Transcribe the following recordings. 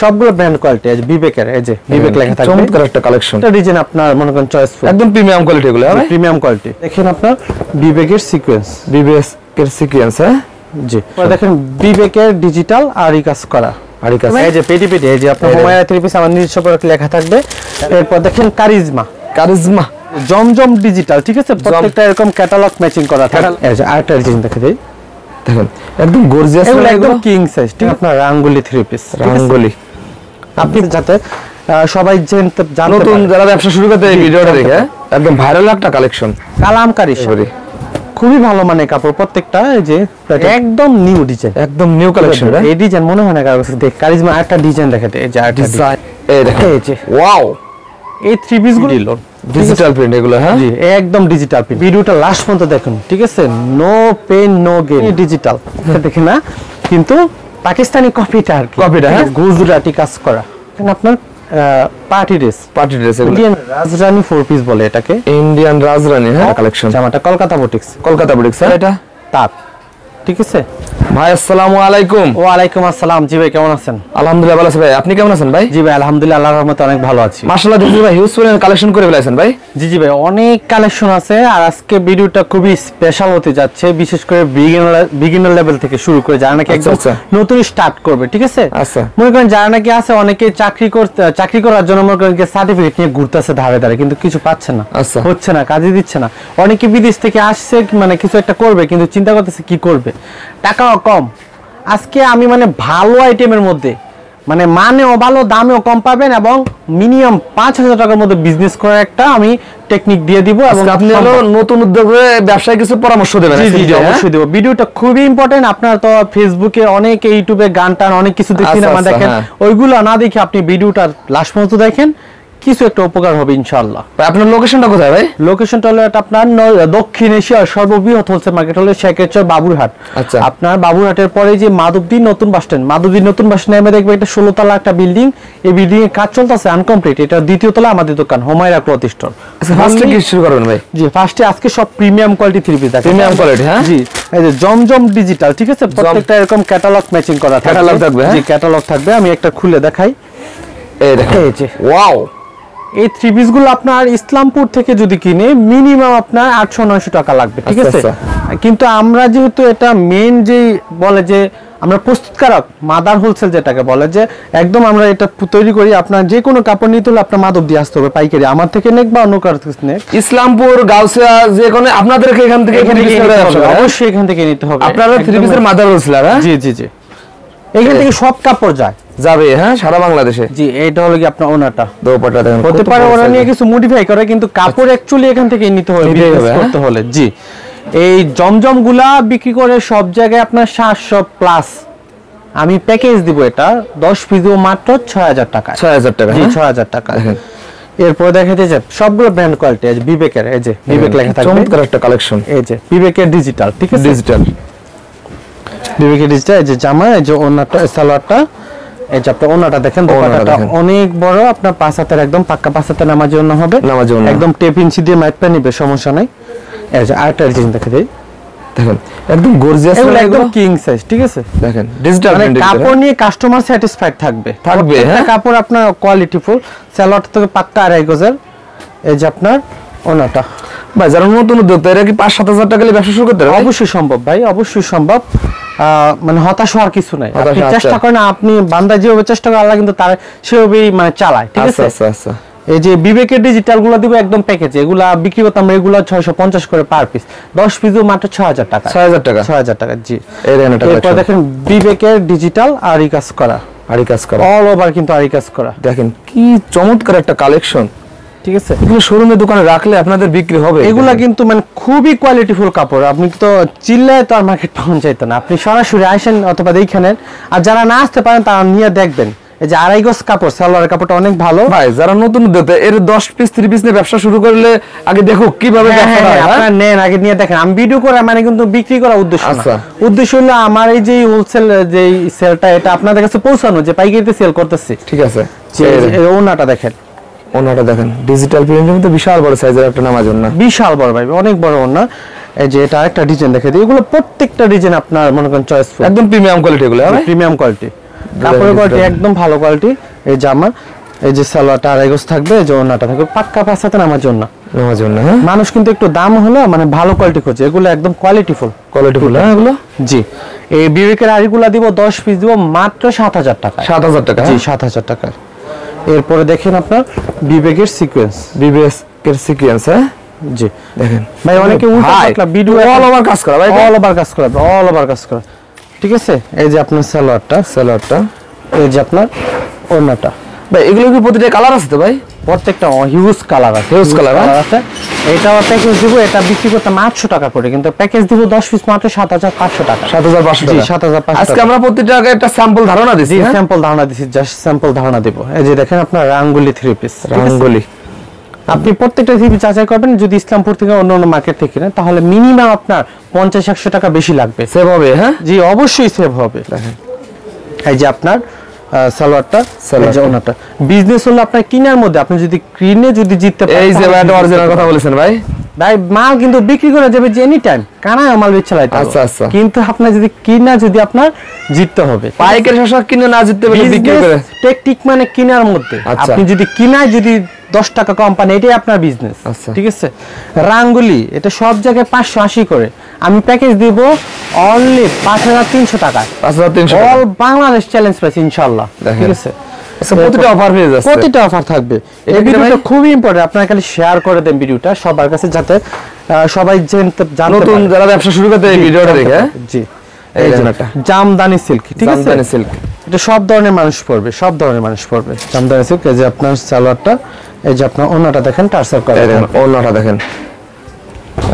সবগুলো brand quality আছে বিবেকের, এই যে বিবেক লেখা থাকবে। চমৎকার একটা কালেকশন। এটা ডিজাইন আপনার মনে করেন চয়েসফুল, একদম প্রিমিয়াম কোয়ালিটি এগুলো, হ্যাঁ প্রিমিয়াম কোয়ালিটি। দেখেন আপনার বিবেকের সিকোয়েন্স, বিবেকের সিকোয়েন্স, হ্যাঁ জি। দেখেন বিবেকের ডিজিটাল আর ই কাজ করা, আর এই কাজ, এই যে পেটি পেটি, এই যে আপনার হুমায়রা 3 পিস আমার নিজস্ব প্রোডাক্ট লেখা থাকবে। এরপর দেখেন কারিজমা, কারিজমা জমজম ডিজিটাল, ঠিক আছে, প্রত্যেকটা এরকম ক্যাটালগ ম্যাচিং করা থাকে। এই যে আরেকটা ডিজাইন দেখে দেই, দেখেন একদম গর্জিয়াস, এগুলো একদম কিং সাইজ, ঠিক আছে। আপনার রাঙ্গুলি 3 পিস, রাঙ্গুলি। আপনি যাতে সবাই জানতে নতুন যারা ব্যবসা শুরু করতে এই ভিডিওটা দেখে একদম ভাইরাল একটা কালেকশন। কালামকারী খুবই ভালো মানে কাপড় প্রত্যেকটা, এই যে একদম নিউ ডিজাইন, একদম নিউ কালেকশন। এই ডিজাইন মনে হয় না কারো কাছে। দেখ কারিজমা একটা ডিজাইন দেখাতে, এই যে একটা ডিজাইন, এই দেখেন, এই যে ওয়াও, এই 3 পিস গুলো ডিজিটাল প্রিন্ট এগুলো, হ্যাঁ জি একদম ডিজিটাল প্রিন্ট। ভিডিওটা লাস্ট পর্যন্ত দেখুন, ঠিক আছে, no pain no gain, digital দেখেন না, কিন্তু পাকিস্তানি কপিটা আর কি, কপিটা, হ্যাঁ গুজরাটি কাজ করা। এখানে আপনার party dress, party dress, Indian রাজরানী 4 পিস বলে এটাকে, ইন্ডিয়ান রাজরানী, হ্যাঁ কালেকশন। জামাটা কলকাতা বুটিক্স, কলকাতা বুটিক্স, হ্যাঁ এটা তাঁত, ঠিক আছে। ভাই আসসালামু আলাইকুম। ওয়ালাইকুম আসসালাম। জি ভাই কেমন আছেন? আলহামদুলিল্লাহ ভালো আছি ভাই, আপনি কেমন আছেন ভাই? জি ভাই আলহামদুলিল্লাহ আল্লাহর রহমতে অনেক ভালো আছি। মাশাআল্লাহ দেখি ভাই হিউজ পরিমাণ কালেকশন করে ফেলেছেন ভাই। জি জি ভাই অনেক কালেকশন আছে, আর আজকে ভিডিওটা খুবই স্পেশাল হতে যাচ্ছে, বিশেষ করে বিগিনার লেভেল থেকে শুরু করে যারা নাকি একদম নতুন স্টার্ট করবে, ঠিক আছে। আচ্ছা মনে করেন যারা নাকি আছে অনেকে চাকরি করার জন্য মনে করেন সার্টিফিকেট নিয়ে ঘুরতেছে ধারে ধারে, কিন্তু কিছু পাচ্ছে না, হচ্ছে না, কাজে দিচ্ছে না। অনেকে বিদেশ থেকে আসছে মানে কিছু একটা করবে, কিন্তু চিন্তা করতেছে কি করবে, টাকাও কম। আজকে আমি মানে ভালো আইটেমের মধ্যে মানে মানেও ভালো, দামেও কম পাবেন, এবং মিনিমাম 5,000 টাকার মধ্যে বিজনেস করার একটা আমি টেকনিক দিয়ে দিব। এবং আপনি হলো নতুন উদ্যোগে ব্যবসায় কিছু পরামর্শ দেবেন। জি জি অবশ্যই দেব। ভিডিওটা খুবই ইম্পর্টেন্ট। আপনারা তো ফেসবুকে অনেক, ইউটিউবে গান টান অনেক কিছু দেখি না দেখেন, ওইগুলো না দেখে আপনি ভিডিওটা লাস্ট পর্যন্ত দেখেন, কিছু একটা উপকার হবে ইনশাআল্লাহ। আপনার লোকেশনটা কোথায় ভাই? লোকেশনটা হলো আপনার দক্ষিণ এশিয়ার সর্ববৃহৎ হোলসেল মার্কেট হলো শেখেরচর বাবুরহাট। আচ্ছা আপনার বাবুরহাটের পরে যে মাধবদী নতুন বাস স্ট্যান্ড, মাধবদী নতুন বাস স্ট্যান্ডে আমরা দেখবো একটা 16 তলা একটা বিল্ডিং, এই বিল্ডিং এর কাজ চলতেছে আনকমপ্লিট, এটা দ্বিতীয় তলা আমাদের দোকান হুমায়রা ক্লথ স্টোর। আচ্ছা ফার্স্টে কি শুরু করবেন ভাই? জি ফার্স্টে আজকে সব প্রিমিয়াম কোয়ালিটি 3 পিস দেখেন, প্রিমিয়াম কোয়ালিটি, হ্যাঁ জি। এই যে জমজম ডিজিটাল, ঠিক আছে, প্রত্যেকটা এরকম ক্যাটালগ ম্যাচিং করা থাকবে, ক্যাটালগ থাকবে, জি ক্যাটালগ থাকবে। আমি একটা খুলে দেখাই, এই দেখেন, এই যে ওয়াও। এই 3 পিস গুলো আপনার ইসলামপুর থেকে যদি কিনে মিনিমাম আপনার 800-900 টাকা লাগবে, ঠিক আছে। কিন্তু আমরা যেহেতু এটা মেন যে বলে যে আমরা প্রস্তুতকারক মাদার হোলসেল যেটাকে বলে, যে একদম আমরা এটা তৈরি করি, আপনার যে কোনো কাপড় নিতে হলে আপনার মাধব দিয়ে আসতে হবে পাইকারি, আমার থেকে নেক বা অন্য কারো থেকে নেক, ইসলামপুর গাউসিয়া যে কোনো আপনাদেরকে এখান থেকে অবশ্যই এখান থেকে নিতে হবে। আপনারা 3 পিসের মাদার হোলসেল, হ্যাঁ জি জি জি, এখান থেকে সব কাপড় যাবে, হ্যাঁ সারা বাংলাদেশে। জি এটা হলো কি আপনার ওনাটা, দোপাট্টা দেখেন, হতে পারে ওরা নিয়ে কিছু মডিফাই করে, কিন্তু কাপড় অ্যাকচুয়ালি এখান থেকে নিতে হবে বিজনেস করতে হলে। জি এই জমজম গুলা বিক্রি করে সব জায়গায় আপনার 700 প্লাস, আমি প্যাকেজ দিব এটা 10 পিস দিব মাত্র 6000 টাকা, 6000 টাকা, জি 6000 টাকা। এরপর দেখাতে যে সবগুলো ব্র্যান্ড কোয়ালিটি আছে বিবেকের, এই যে বিবেক লেখা থাকবে, চমৎকার একটা কালেকশন। এই যে বিবেকের ডিজিটাল, ঠিক আছে, ডিজিটাল বিবেকের ডিজিটাল। এই যে জামা, এই যে ওনাটা সালোয়ারটা, এই যে আপনার ওনাটা দেখেন, দোপাট্টাটা অনেক বড়, আপনার 5 হাতের একদম পাক্কা 5 হাতের নামাজি ওনা হবে, একদম টেপ ইঞ্চি দিয়ে মাইপটা নিবে, সমস্যা নাই। এই যে আরেকটা ডিজাইন দেখে দেই, দেখেন একদম গর্জিয়াস, একদম কিং সাইজ, ঠিক আছে। দেখেন ডিজিটাল মানে কাপড় নিয়ে কাস্টমার স্যাটিসফাইড থাকবে, হ্যাঁ কাপড় আপনার কোয়ালিটি ফুল, সালোয়ার থেকে পাক্কা 2.5 গজের। এই যে আপনার ওনাটা ভাই, যারা নতুন উদ্যোক্তা এরা কি 5-7 টাকা দিয়ে ব্যবসা শুরু করতে পারে? অবশ্যই সম্ভব ভাই, অবশ্যই সম্ভব। মানে হতাশ হওয়ার কিছু নাই, আপনি চেষ্টা করেন, আপনি বান্দা যেভাবে চেষ্টা করে আল্লাহ কিন্তু তার সেভাবেই মানে চালায়, ঠিক আছে। আচ্ছা আচ্ছা। এই যে বিবেকের ডিজিটাল গুলো দিব একদম প্যাকেজে, এগুলা বিক্রি করতাম রেগুলার 650 করে পার পিস, 10 পিসও মাত্র 6000 টাকা, 6000 টাকা, 6000 টাকা, জি। এরপর দেখেন বিবেকের ডিজিটাল আরি কাজ করা, অল ওভার কিন্তু আরি কাজ করা, দেখেন কি চমৎকার একটা কালেকশন, ঠিক আছে। এগুলো শোরুমে দোকানে রাখলে আপনাদের বিক্রি হবে। এগুলা কিন্তু মানে খুবই কোয়ালিটিফুল কাপড়, আপনি তো চিল্লায় তো আর মার্কেট পাওয়া যাইতো না, আপনি সরাসরি আসেন অথবা এইখানে, আর যারা না আসতে পারেন তারা নিয়ে দেখবেন। এই যে 2.5 গজ কাপড়, সালোয়ারের কাপড়টা অনেক ভালো ভাই, যারা নতুন উদ্যোক্তা এর 10 পিস 3 পিস নিয়ে ব্যবসা শুরু করলে আগে দেখুক কিভাবে ব্যবসা হয়, আপনারা নেন আগে নিয়ে দেখেন। আমি ভিডিও করে মানে কিন্তু বিক্রি করা উদ্দেশ্য না, উদ্দেশ্য হলো আমার এই যে হোলসেল যে সেলটা এটা আপনাদের কাছে পৌঁছানো, যে পাইকারিতে সেল করতেছি, ঠিক আছে। ওনাটা দেখেন, ওনাটা দেখেন ডিজিটাল প্রিন্টের মধ্যে বিশাল বড় সাইজের একটা নামাজ ওনা, বিশাল বড় ভাই, অনেক বড় ওনা। এই যে এটা আরেকটা ডিজাইন দেখে দিই, এগুলো প্রত্যেকটা ডিজাইন আপনার মনে করেন চয়েসফুল, একদম প্রিমিয়াম কোয়ালিটি, এগুলো প্রিমিয়াম কোয়ালিটি। কাপড়ের কোয়ালিটি একদম ভালো কোয়ালিটি। এই জামা, এই যে সালোয়ারটা আড়াই গজ থাকবে, এই যে ওড়নাটা থাকবে পাক্কা 5 হাতে নামার জন্য। মানুষ কিন্তু একটু দাম হলো মানে ভালো কোয়ালিটি খোঁজে, এগুলো একদম কোয়ালিটিফুল হ্যাঁ এগুলো। জি এই বিবেকের আড়িগুলা দিব 10 পিস দিব মাত্র 7000 টাকা। 7000 টাকা? জি 7000 টাকা। এরপরে দেখেন আপনার বিবেকের সিকোয়েন্স, হ্যাঁ জি দেখেন ভাই অনেকে উল্টা পাতলা ভিডিও অল ওভার কাজ করা ভাই, অল ওভার কাজ করা ঠিক আছে। এই যে আপনার সালোয়ারটা, এই যে আপনার ওড়নাটা ভাই, এগুলো কি প্রতিটা কালার আছে তো ভাই? প্রত্যেকটা হিউজ কালার আছে, আছে। এটাও প্যাকেজ দিব, এটা বিক্রি করতে 800 টাকা করে, কিন্তু প্যাকেজ দিব 10 পিস মাত্র 7500 টাকা। 7500 টাকা। 7500। আজকে আমরা প্রতিটা একটা স্যাম্পল ধারণা দিছি। স্যাম্পল ধারণা দিছি, জাস্ট স্যাম্পল ধারণা দেব। এই যে দেখেন আপনার রাঙ্গুলি 3 পিস, আপনি প্রত্যেকটা থ্রি পিস যাচাই করবেন। যদি ইসলামপুর থেকে অন্য মার্কেট থেকে নেন তাহলে মিনিমাম আপনার 50-100 টাকা বেশি লাগবে। সেভ হবে? হ্যাঁ জি অবশ্যই সেভ হবে। এই যে আপনার সালোয়ারটা, ওনাটা বিজনেস হলো আপনার কিনার মধ্যে, আপনি যদি কিনে যদি জিততে পারেন। এই যে অরিজিনাল কথা বলেছেন ভাই, মাল কিন্তু বিক্রি করা যাবে যে এনি টাইম, কানায় মাল বেচে লাইতে। আচ্ছা। কিন্তু আপনার যদি কিনা যদি আপনার জিততে হবে, পাইকারি শশা কিনে না জিততে পারলে বিক্রি করে। টেকনিক মানে কিনার মধ্যে, আপনি যদি কিনায় যদি 10 টাকা কম পান, এটাই আপনার বিজনেস। ঠিক আছে। রাঙ্গুলি এটা সব জায়গায় 580 করে, আমি প্যাকেজ দিব অনলি 5300 টাকা। 5300 অল বাংলাদেশ চ্যালেঞ্জ প্রাইস ইনশাআল্লাহ। ঠিক আছে। প্রতিটা অফার পেয়ে যাচ্ছে, প্রতিটা অফার থাকবে। এই ভিডিওটা খুবই ইম্পর্টেন্ট, আপনারা খালি শেয়ার করে দেন ভিডিওটা সবার কাছে, যাতে সবাই জানতে নতুন যারা ব্যবসা শুরু করতে এই ভিডিওটা দেখে। জি এই যে জামদানি সিল্ক, ঠিক আছে। জামদানি সিল্ক এটা সব ধরনের মানুষ পরবে, জামদানি সিল্ক। এই যে আপনার সালোয়ারটা, এই যে আপনার ওড়নাটা দেখেন টার্সার করা, ওড়নাটা দেখেন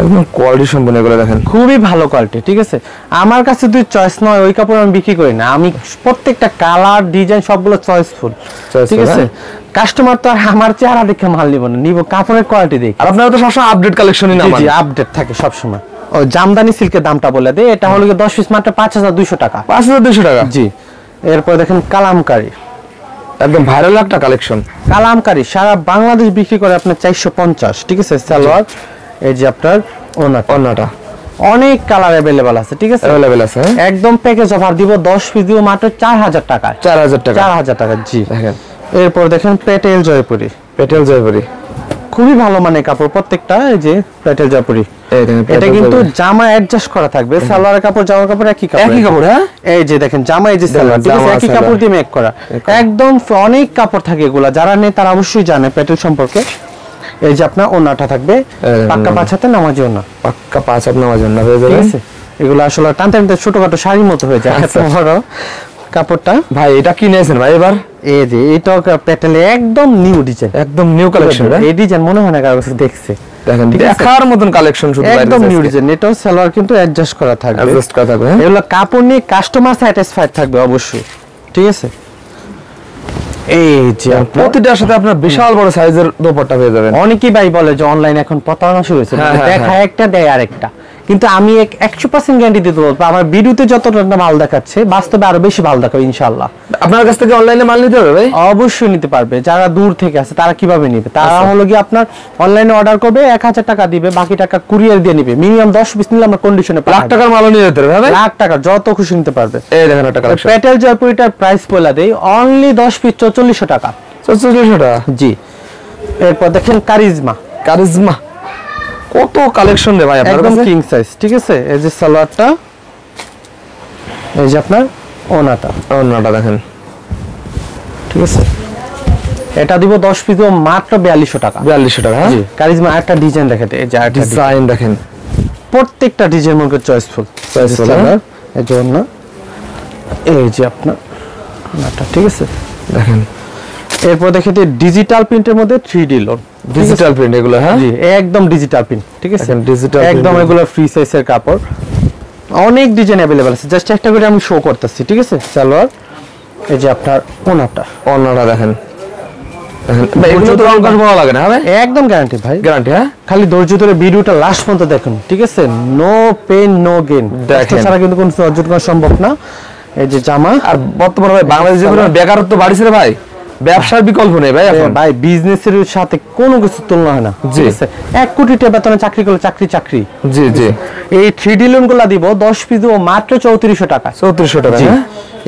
একদম কোয়ালিটি সম্পন্ন, এগুলো দেখেন খুবই ভালো কোয়ালিটি। ঠিক আছে। আমার কাছে দুই চয়েস নয়, ওই কাপড় আমি বিক্রি করি না, আমি প্রত্যেকটা কালার ডিজাইন সবগুলো চয়েসফুল। ঠিক আছে। কাস্টমার তো আর আমার চেহারা দেখে মাল নিব না, নিব কাপড়ের কোয়ালিটি দেখে। আর আপনারা তো সবসময় আপডেট কালেকশনই নামান। জি আপডেট থাকে সব সময়। ও জামদানি সিল্কের দামটা বলে দেই, এটা হলো 10 পিস মাত্র 5200 টাকা। 5200 টাকা? জি। এরপর দেখেন কালামকারী, একদম ভাইরাল একটা কালেকশন। কালামকারী সারা বাংলাদেশ বিক্রি করে আপনার 450। ঠিক আছে। সালোয়ার, এই যে আপনার ওড়নাটা অনেক কালার अवेलेबल আছে। ঠিক আছে, अवेलेबल আছে। একদম প্যাকেজ অফার দিব, 10 পিস দিব মাত্র 4000 টাকা। 4000 টাকা। জি দেখেন। এরপর দেখেন পেটেল জয়পুরি, খুবই ভালো মানে কাপড় প্রত্যেকটা। এই যে পেটেল জয়পুরি, এটা কিন্তু জামা অ্যাডজাস্ট করা থাকবে, সালোয়ারের কাপড় জামার কাপড় একই কাপড়। হ্যাঁ এই যে দেখেন জামা, এই যে সালোয়ার, ঠিক আছে, একই কাপড় দিয়ে মেক করা, একদম অনেক কাপড় থাকে এগুলা। যারা নেই তারা অবশ্যই জানে পেটেল সম্পর্কে। এই যে আপনার ওড়নাটা থাকবে পাক্কা 5 হাতে নামাজি ওড়না, পাক্কা 5 হাত নামাজি ওড়না হয়ে যাবে। ঠিক আছে। এগুলো আসলে টানতে টানতে ছোটখাটো শাড়ির মতো হয়ে যায়। এত বড় কাপড়টা। ভাই এটা কি নিয়েছেন ভাই এবার? এই যে এটা প্যাটার্নে একদম নিউ ডিজাইন, একদম নিউ কালেকশন। এই ডিজাইন মনে হয় না কারো কাছে দেখছে। দেখেন দেখার মতন কালেকশন, শুধু একদম নিউ ডিজাইন। এটাও সালোয়ার কিন্তু অ্যাডজাস্ট করা থাকবে, এগুলো কাপড় নিয়ে কাস্টমার স্যাটিসফাইড থাকবে অবশ্যই। ঠিক আছে। এই যে প্রতিটার সাথে আপনার বিশাল বড় সাইজের দোপাট্টা পেয়ে যাবেন। অনেকেই ভাই বলে যে অনলাইন এখন প্রতারণা শুরু হয়েছে, দেখায় একটা দেয় আরেকটা, কিন্তু আমি 100% গ্যারান্টি দিতে বলবো আমার ভিডিওতে যতটা মাল দেখাচ্ছে বাস্তবে আরো বেশি ভালো দেখাবে ইনশাআল্লাহ। আপনার কাছ থেকে অনলাইনে মাল নিতে পারবে ভাই? অবশ্যই নিতে পারবে। যারা দূর থেকে আছে তারা কিভাবে নিবে? তারা হলো কি আপনার অনলাইনে অর্ডার করবে, 1000 টাকা দিবে, বাকি টাকা কুরিয়ার দিয়ে নিবে। মিনিমাম 10 পিস নিলে আমরা কন্ডিশনে লাখ টাকার মালও নিয়ে যেতে পারবে। লাখ টাকা যত খুশি নিতে পারবে। এই দেখেন একটা কালেকশন। পেটেল জয়পুরিটার প্রাইস বলে দেই, অনলি 10 পিস 4400 টাকা। 4400 টাকা? জি। এরপর দেখেন কারিজমা, কত কালেকশন রে ভাই আপনার কাছে, কিং সাইজ। ঠিক আছে। এই যে সালোয়ারটা, এই যে আপনার ওনাটা দেখেন। ঠিক আছে। এটা দিব 10 পিস মাত্র 4200 টাকা। 4200 টাকা? জি। কারিজমা একটা ডিজাইন দেখাতে, এই যে একটা ডিজাইন দেখেন, প্রত্যেকটা ডিজাইন মনে চয়েসফুল। এই জন্য এই যে আপনার ওনাটা, ঠিক আছে দেখেন। এরপর দেখেন ডিজিটাল প্রিন্টের মধ্যে 3D লোন, ডিজিটাল প্রিন্ট এগুলো। হ্যাঁ জি একদম ডিজিটাল প্রিন্ট। ঠিক আছে, ডিজিটাল একদম এগুলো ফ্রি সাইজের কাপড়, অনেক ডিজাইন अवेलेबल আছে। জাস্ট একটা করে আমি শো করতেছি। ঠিক আছে। সালোয়ার, এই যে আপনার ওনাটা দেখেন। ভাই এগুলো তো রং করা লাগে না? হবে একদম গ্যারান্টি ভাই, গ্যারান্টি। হ্যাঁ খালি ধৈর্য ধরে ভিডিওটা লাস্ট পর্যন্ত দেখুন। ঠিক আছে। নো পেইন নো গেইন, ছাড়া কিন্তু কোনো অর্জন করা সম্ভব না। এই যে জামা। আর বর্তমানে ভাই বাংলাদেশে বেকারত্ব বাড়িছে রে ভাই, ব্যবসার বিকল্প নেই ভাই এখন। ভাই বিজনেসের সাথে কোনো কিছু তুলনা হয় না, ঠিক আছে? 1 কোটি টাকা বেতনে চাকরি করলে চাকরি। জি জি। এই 3D লোনগুলো দিব 10 পিস দিব মাত্র 3400 টাকা। 3400 টাকা।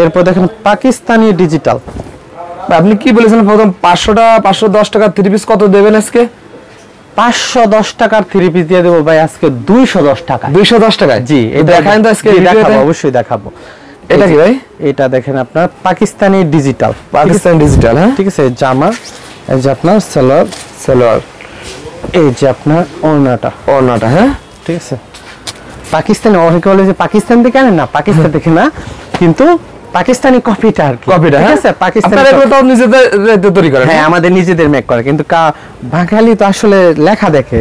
এরপর দেখেন পাকিস্তানি ডিজিটাল। আপনি কি বলেছেন প্রথম 500 টাকা 510 টাকা 3 পিস কত দেবেন আজকে? 510 টাকার 3 পিস দিয়ে দেব ভাই আজকে 210 টাকা। 210 টাকায়? জি, এটা দেখান তো আজকে দেখাবো, অবশ্যই দেখাবো। এটা কি ভাই? এটা দেখেন আপনার পাকিস্তানি ডিজিটাল। পাকিস্তানি ডিজিটাল, হ্যাঁ ঠিক আছে। জামা, এই যে আপনার সালোয়ার, এই যে আপনার ওড়নাটা, হ্যাঁ ঠিক আছে। পাকিস্তানি, অনেকে বলে যে পাকিস্তান থেকে আনেন না, পাকিস্তান থেকে না, কিন্তু পাকিস্তানি কপিটা আর কি, ঠিক আছে। পাকিস্তানি আপনারা তো নিজেদের তৈরি করেন? হ্যাঁ, আমাদের নিজেদের মেক করে, কিন্তু বাঙালি তো আসলে লেখা দেখে,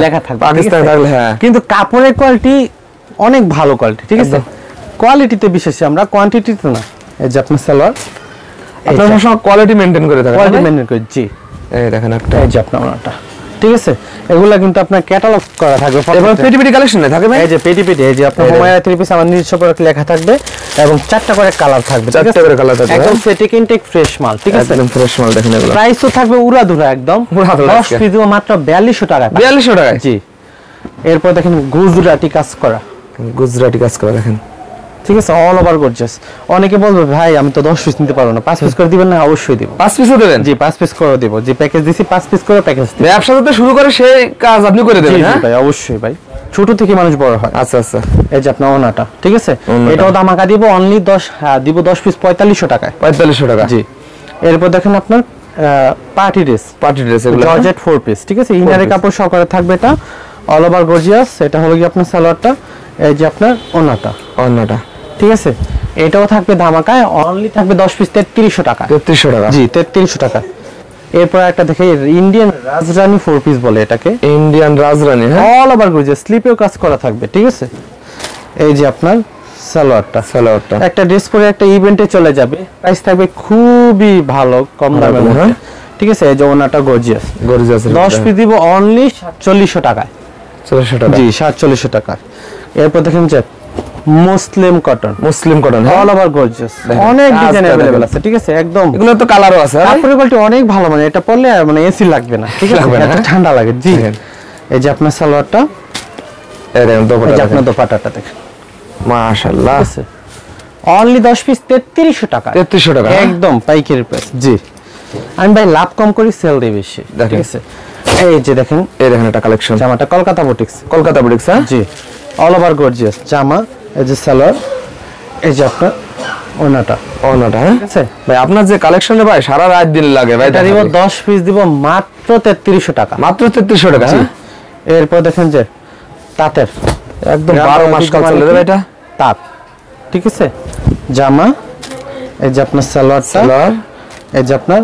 লেখা থাকবে পাকিস্তান থাকলে, হ্যাঁ। কিন্তু কাপড়ের কোয়ালিটি অনেক ভালো কোয়ালিটি, ঠিক আছে। কোয়ালিটিতে বিশ্বাসী আমরা, কোয়ান্টিটিতে না। এই যে আপনার সালোয়ার, আপনারা সব কোয়ালিটি মেইনটেইন করে থাকেন? কোয়ালিটি মেইনটেইন করে, জি। এই দেখেন একটা, এই যে আপনার ওনাটা, ঠিক আছে। এগুলা কিন্তু আপনার ক্যাটালগ করা থাকবে। এবং পেটি কালেকশন থাকবে ভাই? এই যে পেটি, এই যে আপনার হুমায়রা 3 পিস আমার নিজস্ব প্রোডাক্ট লেখা থাকবে এবং 4টা করে কালার থাকবে, 4টা করে কালার থাকবে, একদম সেটিক ইনটেক ফ্রেশ মাল, ঠিক আছে। একদম ফ্রেশ মাল দেখেন এগুলো। প্রাইসও থাকবে উড়াধুরা একদম, 10 পিস মাত্র 4200 টাকা। 4200 টাকা? জি। এরপর দেখেন গুজরাটি কাজ করা, দেখেন, ঠিক আছে, অল ওভার গর্জিয়াস। অনেকে বলবে ভাই আমি তো 10 পিস নিতে পারবো না, 5 পিস করে দিবেন না? অবশ্যই দিব। 5 পিসও দেবেন? জি, 5 পিস করে দেব। যে প্যাকেজ দিছি 5 পিস করে প্যাকেজ দিই। ব্যবসা তো শুরু করে সেই কাজ আপনি করে দেবেন? হ্যাঁ ভাই, অবশ্যই ভাই, ছোট থেকে মানুষ বড় হয়। আচ্ছা আচ্ছা। এই যে আপনার ওনাটা, ঠিক আছে, এটাও দামাকা দিব, অনলি 10 পিস 4500 টাকায়। 4500 টাকা? জি। এরপর দেখেন আপনার পার্টি ড্রেস, এগুলো জর্জেট 4 পিস, ঠিক আছে। ইনারের কাপড় সহকারে থাকবে, এটা অল ওভার গর্জিয়াস। এটা হলো কি আপনার সালোয়ারটা, এই যে আপনার ওনাটা, ঠিক আছে। এটাও থাকবে ধামাকায়, অনলি থাকবে 10 পিস 3300 টাকা। 3300 টাকা? জি, 3300 টাকা। এরপর একটা দেখে ইন্ডিয়ান রাজরানী 4 পিস বলে এটাকে, ইন্ডিয়ান রাজরানী, হ্যাঁ, অল ওভার গর্জিয়াস, স্লিপেও কাজ করা থাকবে, ঠিক আছে। এই যে আপনার সালোয়ারটা একটা ড্রেস পরে একটা ইভেন্টে চলে যাবে, প্রাইস থাকবে খুবই ভালো, কম দামের মধ্যে, ঠিক আছে। এই যে ওনাটা গর্জিয়াস 10 পিস দিব অনলি 4700 টাকায়। 4700 টাকা? জি, 4700 টাকা। এরপর দেখেন যে মুসলিম কটন, অল ওভার গর্জিয়াস, অনেক ডিজাইন अवेलेबल আছে, ঠিক আছে। একদম এগুলো তো কালারও আছে, কাপড়ের কোয়ালিটি অনেক ভালো, মানে এটা পরলে মানে এসি লাগবে না, ঠিক আছে, এত ঠান্ডা লাগে। জি। এই যে আপনার সালোয়ারটা, এই দেখেন এই যে আপনার দোপাট্টাটা দেখেন, মাশাআল্লাহ, ঠিক আছে। অনলি 10 পিস 3300 টাকা। 3300 টাকা? একদম পাইকারি প্রাইস। জি। আমি ভাই লাভ কম করি, সেল দেই বেশি, ঠিক আছে। এই যে দেখেন, একটা কালেকশন, জামাটা কলকাতা বুটিক্স, হ্যাঁ? জি, অল ওভার গর্জিয়াস জামা। এই যে সালোয়ার, এই যে আপনার ওনাটা, হ্যাঁ, ঠিক আছে ভাই। আপনার যে কালেকশনে ভাই সারা রাত দিন লাগে ভাই। এটা দিব 10 পিস দিব মাত্র 3300 টাকা। মাত্র 3300 টাকা? এরপর দেখেন যে তাঁতের, একদম 12 মাস কাল চলে যাবে এটা, তাঁত, ঠিক আছে। জামা, এই যে আপনার সালোয়ার, এই যে আপনার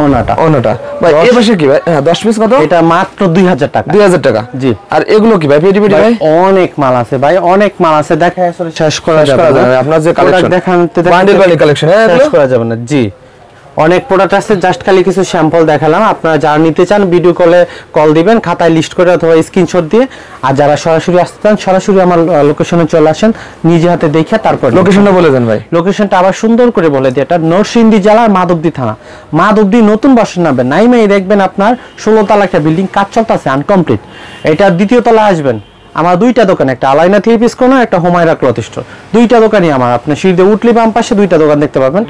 ওনাটা ভাই। এই পাশে কি ভাই? 10 পিস কত? এটা মাত্র 2000 টাকা। 2000 টাকা? জি। আর এগুলো কি ভাই? পেটি ভাই? অনেক মাল আছে ভাই, অনেক মাল আছে, দেখা আসলে শেষ করা যাবে না। আপনার যে কালেকশন দেখাতে বান্ডেল কালেকশন, হ্যাঁ, শেষ করা যাবে না। জি, অনেক প্রোডাক্ট আছে, জাস্ট খালি কিছু স্যাম্পল দেখালাম। আপনারা যারা নিতে চান ভিডিও কল দিবেন, খাতায় লিস্ট করে অথবা স্ক্রিনশট দিয়ে। আর যারা সরাসরি আসতে চান সরাসরি আমার লোকেশনে চলে আসেন, নিজে হাতে দেখে তারপর। লোকেশনটা বলে দেন ভাই। লোকেশনটা আবার সুন্দর করে বলে দিই, এটা নরসিংদী জেলার মাধবদী থানা, মাধবদী নতুন বাস নামবেন, নাইমেই দেখবেন আপনার 16 তলা একটা বিল্ডিং, কাজ চলতেছে আনকমপ্লিট। এটা দ্বিতীয় তলা আসবেন, আমার 2টা দোকান, একটা আলাইনা 3 পিস কর্নার, একটা হুমায়রা ক্লথ স্টোর, 2টা দোকানই আমার। আপনি সিঁড়িতে উঠলে বাম পাশে 2টা দোকান দেখতে পাবেন।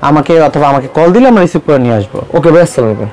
আমাকে কল দিলে আমরা রিসিভ করে নিয়ে আসবো। ওকে ভাই, আসসালামু আলাইকুম।